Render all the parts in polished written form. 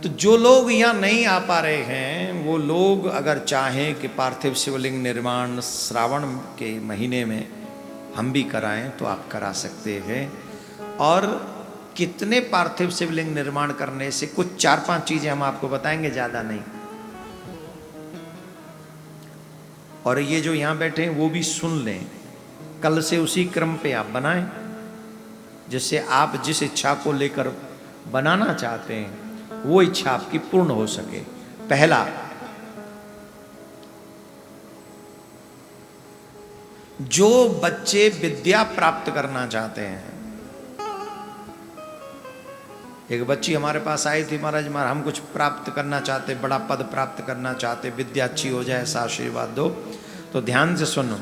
तो जो लोग यहाँ नहीं आ पा रहे हैं वो लोग अगर चाहें कि पार्थिव शिवलिंग निर्माण श्रावण के महीने में हम भी कराएं तो आप करा सकते हैं। और कितने पार्थिव शिवलिंग निर्माण करने से, कुछ 4-5 चीजें हम आपको बताएंगे, ज्यादा नहीं। और ये जो यहाँ बैठे हैं वो भी सुन लें, कल से उसी क्रम पे आप बनाएं जिससे आप जिस इच्छा को लेकर बनाना चाहते हैं वो इच्छा आपकी पूर्ण हो सके। पहला, जो बच्चे विद्या प्राप्त करना चाहते हैं। एक बच्ची हमारे पास आई थी, महाराज हम कुछ प्राप्त करना चाहते, बड़ा पद प्राप्त करना चाहते, विद्या अच्छी हो जाए, ऐसा आशीर्वाद दो। तो ध्यान से सुनो,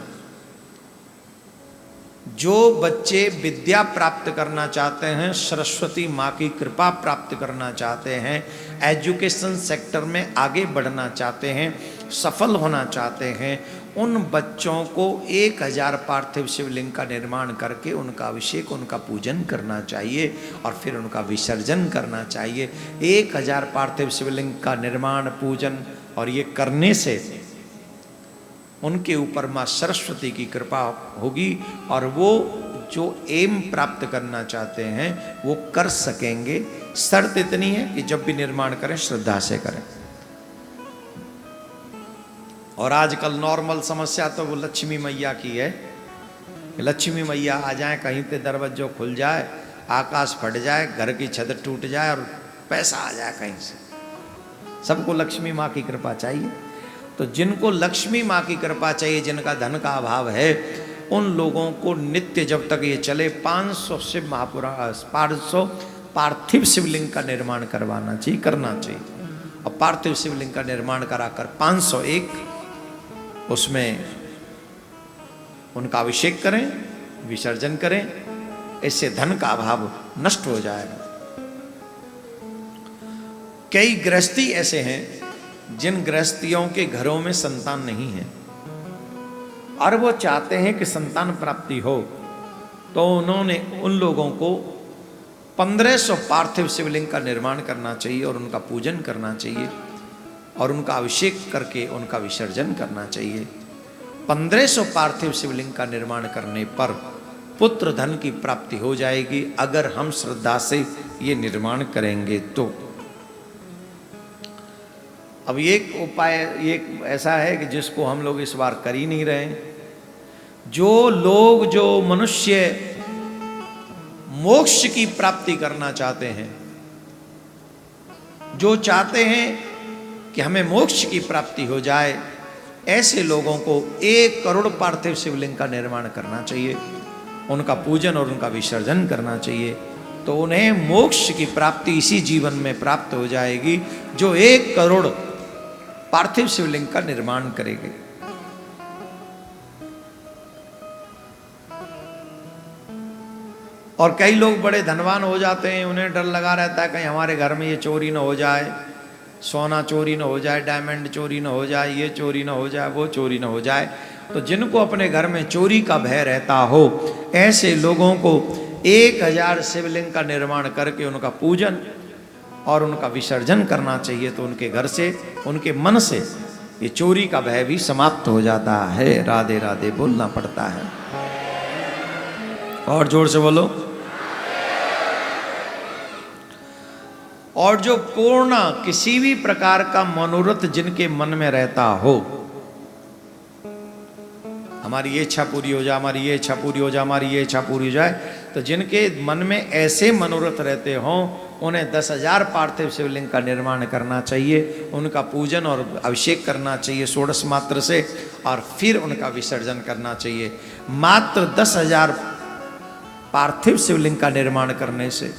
जो बच्चे विद्या प्राप्त करना चाहते हैं, सरस्वती माँ की कृपा प्राप्त करना चाहते हैं, एजुकेशन सेक्टर में आगे बढ़ना चाहते हैं, सफल होना चाहते हैं, उन बच्चों को 1000 पार्थिव शिवलिंग का निर्माण करके उनका अभिषेक, उनका पूजन करना चाहिए और फिर उनका विसर्जन करना चाहिए। 1000 पार्थिव शिवलिंग का निर्माण, पूजन और ये करने से उनके ऊपर माँ सरस्वती की कृपा होगी और वो जो एम प्राप्त करना चाहते हैं वो कर सकेंगे। शर्त इतनी है कि जब भी निर्माण करें श्रद्धा से करें। और आजकल नॉर्मल समस्या तो वो लक्ष्मी मैया की है, लक्ष्मी मैया आ जाए, कहीं पे दरवाजा खुल जाए, आकाश फट जाए, घर की छत टूट जाए और पैसा आ जाए कहीं से। सबको लक्ष्मी माँ की कृपा चाहिए। तो जिनको लक्ष्मी माँ की कृपा चाहिए, जिनका धन का अभाव है, उन लोगों को नित्य जब तक ये चले 500 शिव महापुराण 500 पार्थिव शिवलिंग का निर्माण करवाना चाहिए, करना चाहिए। और पार्थिव शिवलिंग का निर्माण कराकर 501 उसमें उनका अभिषेक करें, विसर्जन करें। इससे धन का अभाव नष्ट हो जाएगा। कई गृहस्थी ऐसे हैं जिन गृहस्थियों के घरों में संतान नहीं है और वो चाहते हैं कि संतान प्राप्ति हो, तो उन्होंने उन लोगों को 1500 पार्थिव शिवलिंग का निर्माण करना चाहिए और उनका पूजन करना चाहिए और उनका अभिषेक करके उनका विसर्जन करना चाहिए। 1500 पार्थिव शिवलिंग का निर्माण करने पर पुत्र धन की प्राप्ति हो जाएगी, अगर हम श्रद्धा से ये निर्माण करेंगे तो। अब एक उपाय एक ऐसा है कि जिसको हम लोग इस बार कर ही नहीं रहे। जो लोग, जो मनुष्य मोक्ष की प्राप्ति करना चाहते हैं, जो चाहते हैं कि हमें मोक्ष की प्राप्ति हो जाए, ऐसे लोगों को 1 करोड़ पार्थिव शिवलिंग का निर्माण करना चाहिए, उनका पूजन और उनका विसर्जन करना चाहिए। तो उन्हें मोक्ष की प्राप्ति इसी जीवन में प्राप्त हो जाएगी जो 1 करोड़ पार्थिव शिवलिंग का निर्माण करेंगे। और कई लोग बड़े धनवान हो जाते हैं, उन्हें डर लगा रहता है कहीं हमारे घर में ये चोरी न हो जाए, सोना चोरी न हो जाए, डायमंड चोरी न हो जाए, ये चोरी न हो जाए, वो चोरी न हो जाए। तो जिनको अपने घर में चोरी का भय रहता हो, ऐसे लोगों को 1000 शिवलिंग का निर्माण करके उनका पूजन और उनका विसर्जन करना चाहिए। तो उनके घर से, उनके मन से ये चोरी का भय भी समाप्त हो जाता है। राधे राधे बोलना पड़ता है। और जोर से बोलो। और जो पूर्ण किसी भी प्रकार का मनोरथ जिनके मन में रहता हो, हमारी ये इच्छा पूरी हो जाए, हमारी ये इच्छा पूरी हो जाए, हमारी ये इच्छा पूरी हो जाए, तो जिनके मन में ऐसे मनोरथ रहते हों, उन्हें 10,000 पार्थिव शिवलिंग का निर्माण करना चाहिए, उनका पूजन और अभिषेक करना चाहिए 16 मात्र से, और फिर उनका विसर्जन करना चाहिए। मात्र 10,000 पार्थिव शिवलिंग का निर्माण करने से,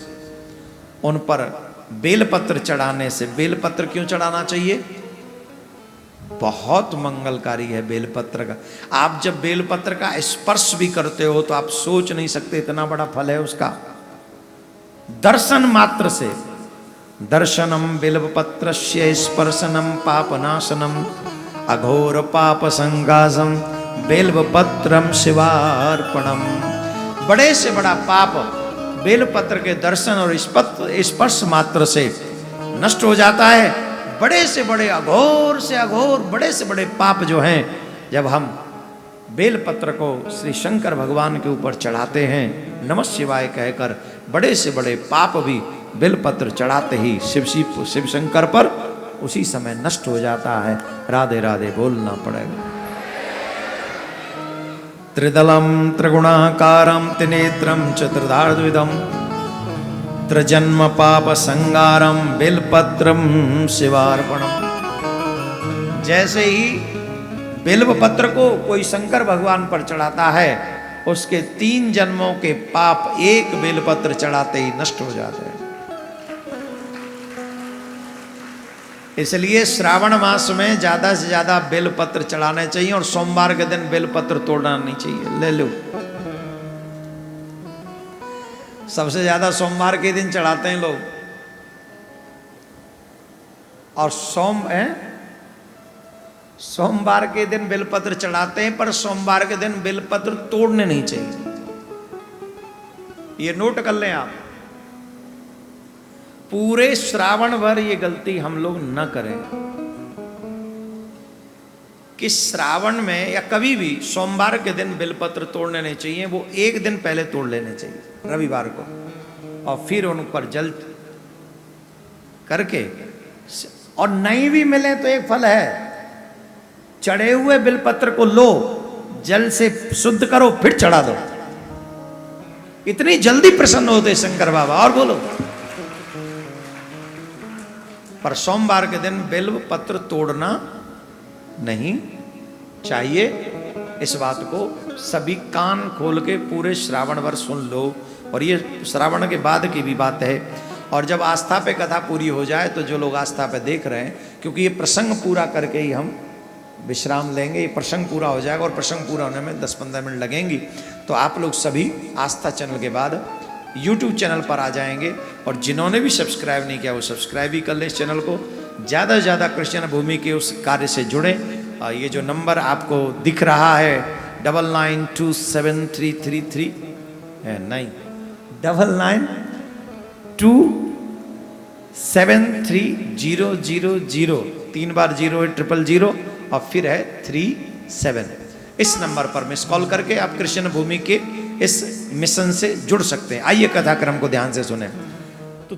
उन पर बेलपत्र चढ़ाने से, बेलपत्र क्यों चढ़ाना चाहिए? बहुत मंगलकारी है बेलपत्र का। आप जब बेलपत्र का स्पर्श भी करते हो तो आप सोच नहीं सकते इतना बड़ा फल है उसका। दर्शन मात्र से, दर्शनम बिल्वपत्रस्य स्पर्शनम पापनाशनम अघोर पाप संगासम बेल्वपत्रम शिवार्पणम। बड़े से बड़ा पाप बेलपत्र के दर्शन और स्पर्श मात्र से नष्ट हो जाता है। बड़े से बड़े अघोर से अघोर बड़े से बड़े पाप जो हैं, जब हम बेलपत्र को श्री शंकर भगवान के ऊपर चढ़ाते हैं नमः शिवाय कहकर, बड़े से बड़े पाप भी बेलपत्र चढ़ाते ही शिव शंकर पर उसी समय नष्ट हो जाता है। राधे राधे बोलना पड़ेगा। त्रिदलम त्रिगुणाकारम त्रिनेत्रम चतुर्धार्द्विदम त्रिजन्म पाप संगारम बेलपत्रम शिवार्पणम। जैसे ही बेल्व पत्र को कोई शंकर भगवान पर चढ़ाता है, उसके 3 जन्मों के पाप एक बेलपत्र चढ़ाते ही नष्ट हो जाते हैं। इसलिए श्रावण मास में ज्यादा से ज्यादा बेलपत्र चढ़ाने चाहिए और सोमवार के दिन बेलपत्र तोड़ना नहीं चाहिए। ले लो, सबसे ज्यादा सोमवार के दिन चढ़ाते हैं लोग, और सोमवार के दिन बेलपत्र चढ़ाते हैं, पर सोमवार के दिन बेलपत्र तोड़ने नहीं चाहिए। ये नोट कर लें आप, पूरे श्रावण भर ये गलती हम लोग न करें कि श्रावण में या कभी भी सोमवार के दिन बेलपत्र तोड़ने नहीं चाहिए। वो एक दिन पहले तोड़ लेने चाहिए, रविवार को, और फिर उन पर जल करके, और नहीं भी मिले तो एक फल है, चढ़े हुए बेलपत्र को लो, जल से शुद्ध करो, फिर चढ़ा दो। इतनी जल्दी प्रसन्न होते शंकर बाबा। और बोलो, पर सोमवार के दिन बेल्व पत्र तोड़ना नहीं चाहिए। इस बात को सभी कान खोल के पूरे श्रावण भर सुन लो। और ये श्रावण के बाद की भी बात है। और जब आस्था पे कथा पूरी हो जाए तो जो लोग आस्था पे देख रहे हैं, क्योंकि ये प्रसंग पूरा करके ही हम विश्राम लेंगे, ये प्रसंग पूरा हो जाएगा और प्रसंग पूरा होने में 10-15 मिनट लगेंगी। तो आप लोग सभी आस्था चैनल के बाद YouTube चैनल पर आ जाएंगे, और जिन्होंने भी सब्सक्राइब नहीं किया वो सब्सक्राइब भी कर लें इस चैनल को। ज़्यादा से ज़्यादा कृष्ण भूमि के उस कार्य से जुड़ें। ये जो नंबर आपको दिख रहा है 992733 नहीं 99273000, 3 बार 0 है 000 और फिर है 37। इस नंबर पर मिस कॉल करके आप कृष्ण भूमि के इस मिशन से जुड़ सकते हैं। आइए कथाक्रम को ध्यान से सुने। तो